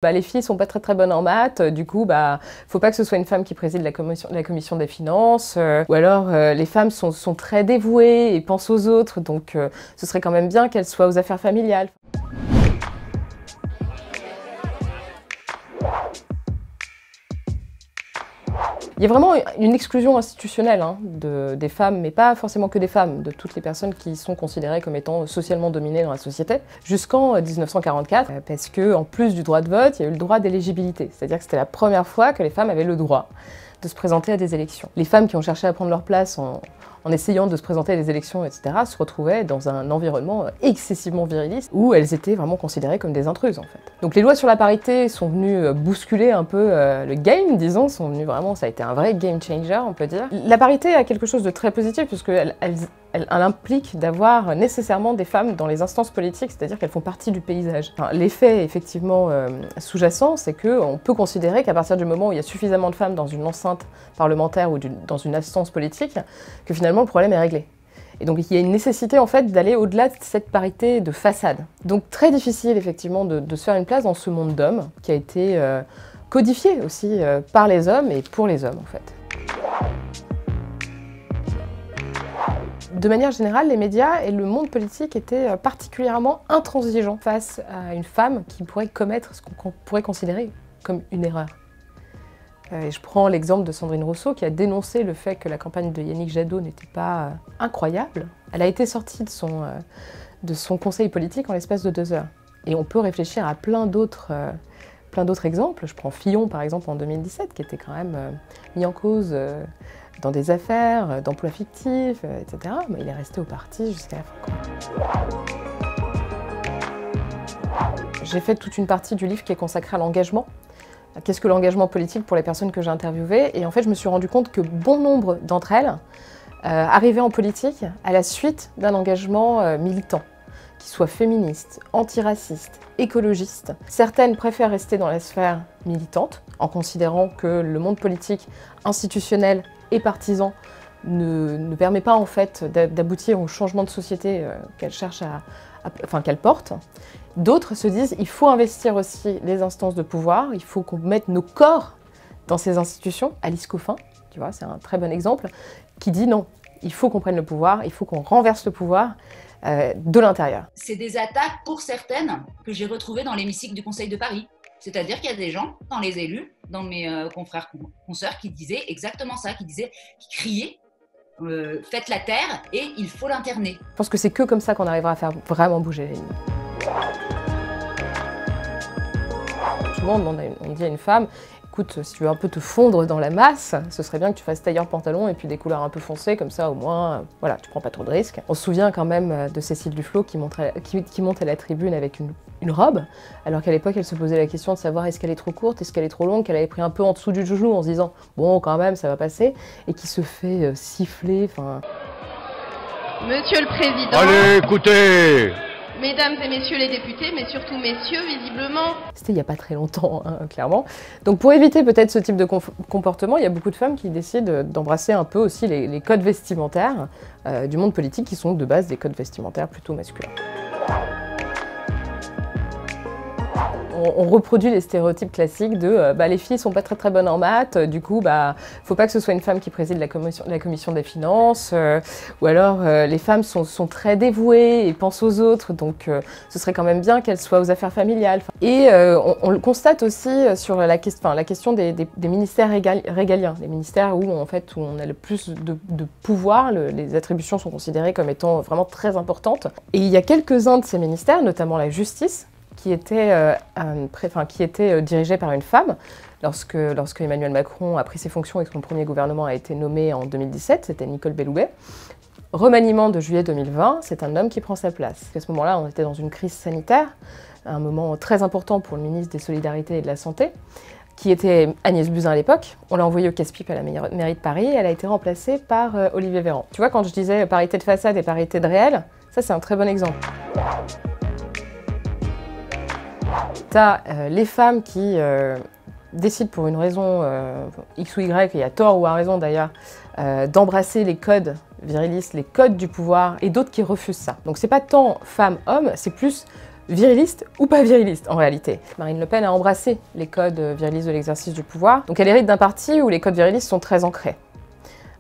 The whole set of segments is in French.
Les filles sont pas très bonnes en maths, du coup, faut pas que ce soit une femme qui préside la commission des finances, ou alors les femmes sont très dévouées et pensent aux autres, donc ce serait quand même bien qu'elles soient aux affaires familiales. Il y a vraiment une exclusion institutionnelle des femmes, mais pas forcément que des femmes, de toutes les personnes qui sont considérées comme étant socialement dominées dans la société, jusqu'en 1944, parce qu'en plus du droit de vote, il y a eu le droit d'éligibilité, c'est-à-dire que c'était la première fois que les femmes avaient le droit de se présenter à des élections. Les femmes qui ont cherché à prendre leur place en essayant de se présenter à des élections, etc., se retrouvaient dans un environnement excessivement viriliste, où elles étaient vraiment considérées comme des intruses, en fait. Donc les lois sur la parité sont venues bousculer un peu le game, disons, ça a été un vrai game changer, on peut dire. La parité a quelque chose de très positif, puisqu'elle implique d'avoir nécessairement des femmes dans les instances politiques, c'est-à-dire qu'elles font partie du paysage. L'effet, effectivement, sous-jacent, c'est qu'on peut considérer qu'à partir du moment où il y a suffisamment de femmes dans une enceinte parlementaire ou dans une instance politique, que finalement le problème est réglé. Et donc il y a une nécessité en fait d'aller au-delà de cette parité de façade. Donc très difficile effectivement de se faire une place dans ce monde d'hommes, qui a été codifié aussi par les hommes et pour les hommes en fait. De manière générale, les médias et le monde politique étaient particulièrement intransigeants face à une femme qui pourrait commettre ce qu'on pourrait considérer comme une erreur. Et je prends l'exemple de Sandrine Rousseau qui a dénoncé le fait que la campagne de Yannick Jadot n'était pas incroyable. Elle a été sortie de son conseil politique en l'espace de 2 heures. Et on peut réfléchir à plein d'autres exemples. Je prends Fillon par exemple en 2017 qui était quand même mis en cause dans des affaires, d'emplois fictifs, etc. Mais il est resté au parti jusqu'à la fin. J'ai fait toute une partie du livre qui est consacrée à l'engagement. Qu'est-ce que l'engagement politique pour les personnes que j'ai interviewées? Et en fait, je me suis rendu compte que bon nombre d'entre elles arrivaient en politique à la suite d'un engagement militant, qui soit féministe, antiraciste, écologiste. Certaines préfèrent rester dans la sphère militante, en considérant que le monde politique, institutionnel et partisan ne permet pas en fait d'aboutir au changement de société qu'elles cherchent qu'elles portent. D'autres se disent il faut investir aussi les instances de pouvoir, il faut qu'on mette nos corps dans ces institutions. Alice Coffin, tu vois, c'est un très bon exemple, qui dit non, il faut qu'on prenne le pouvoir, il faut qu'on renverse le pouvoir de l'intérieur. C'est des attaques pour certaines que j'ai retrouvées dans l'hémicycle du Conseil de Paris. C'est-à-dire qu'il y a des gens, dans les élus, dans mes confrères, consoeurs, qui disaient exactement ça, qui criaient faites la terre et il faut l'interner. Je pense que c'est que comme ça qu'on arrivera à faire vraiment bouger les lignes. Souvent on dit à une femme, écoute, si tu veux un peu te fondre dans la masse, ce serait bien que tu fasses tailleur pantalon et puis des couleurs un peu foncées, comme ça au moins, voilà, tu prends pas trop de risques. On se souvient quand même de Cécile Duflot qui monte à la tribune avec une robe, alors qu'à l'époque elle se posait la question de savoir est-ce qu'elle est trop courte, est-ce qu'elle est trop longue, qu'elle avait pris un peu en dessous du genou en se disant bon quand même ça va passer, et qui se fait siffler, enfin... Monsieur le Président. Allez, écoutez! Mesdames et messieurs les députés, mais surtout messieurs, visiblement. C'était il n'y a pas très longtemps, clairement. Donc pour éviter peut-être ce type de comportement, il y a beaucoup de femmes qui décident d'embrasser un peu aussi les codes vestimentaires du monde politique, qui sont de base des codes vestimentaires plutôt masculins. On reproduit les stéréotypes classiques de les filles sont pas très bonnes en maths, du coup faut pas que ce soit une femme qui préside la commission des finances, ou alors les femmes sont très dévouées et pensent aux autres, donc ce serait quand même bien qu'elles soient aux affaires familiales. Et on le constate aussi sur la question des ministères régaliens, les ministères où on a le plus de pouvoir, les attributions sont considérées comme étant vraiment très importantes. Et il y a quelques-uns de ces ministères, notamment la justice, qui était dirigée par une femme lorsque Emmanuel Macron a pris ses fonctions et que son premier gouvernement a été nommé en 2017, c'était Nicole Belloubet. Remaniement de juillet 2020, c'est un homme qui prend sa place. À ce moment-là, on était dans une crise sanitaire, un moment très important pour le ministre des Solidarités et de la Santé, qui était Agnès Buzyn à l'époque. On l'a envoyée au casse-pipe à la mairie de Paris et elle a été remplacée par Olivier Véran. Tu vois, quand je disais parité de façade et parité de réel, ça c'est un très bon exemple. T'as les femmes qui décident pour une raison X ou Y, il y a tort ou à raison d'ailleurs, d'embrasser les codes virilistes, les codes du pouvoir, et d'autres qui refusent ça. Donc c'est pas tant femme-homme, c'est plus viriliste ou pas viriliste en réalité. Marine Le Pen a embrassé les codes virilistes de l'exercice du pouvoir, donc elle hérite d'un parti où les codes virilistes sont très ancrés.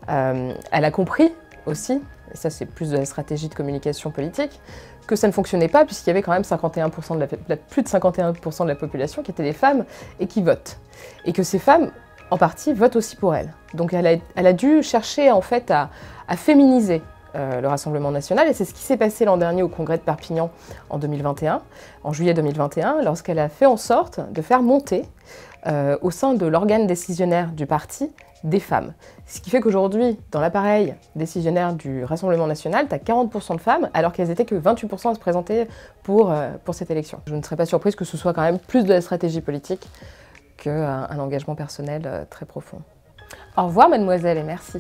Elle a compris aussi, et ça c'est plus de la stratégie de communication politique, que ça ne fonctionnait pas puisqu'il y avait quand même 51% plus de 51% de la population qui étaient des femmes et qui votent. Et que ces femmes, en partie, votent aussi pour elle. Donc elle a dû chercher en fait à féminiser le Rassemblement national, et c'est ce qui s'est passé l'an dernier au congrès de Perpignan en 2021, en juillet 2021, lorsqu'elle a fait en sorte de faire monter au sein de l'organe décisionnaire du parti des femmes. Ce qui fait qu'aujourd'hui, dans l'appareil décisionnaire du Rassemblement national, tu as 40% de femmes, alors qu'elles étaient que 28% à se présenter pour cette élection. Je ne serais pas surprise que ce soit quand même plus de la stratégie politique qu'un engagement personnel très profond. Au revoir mademoiselle et merci.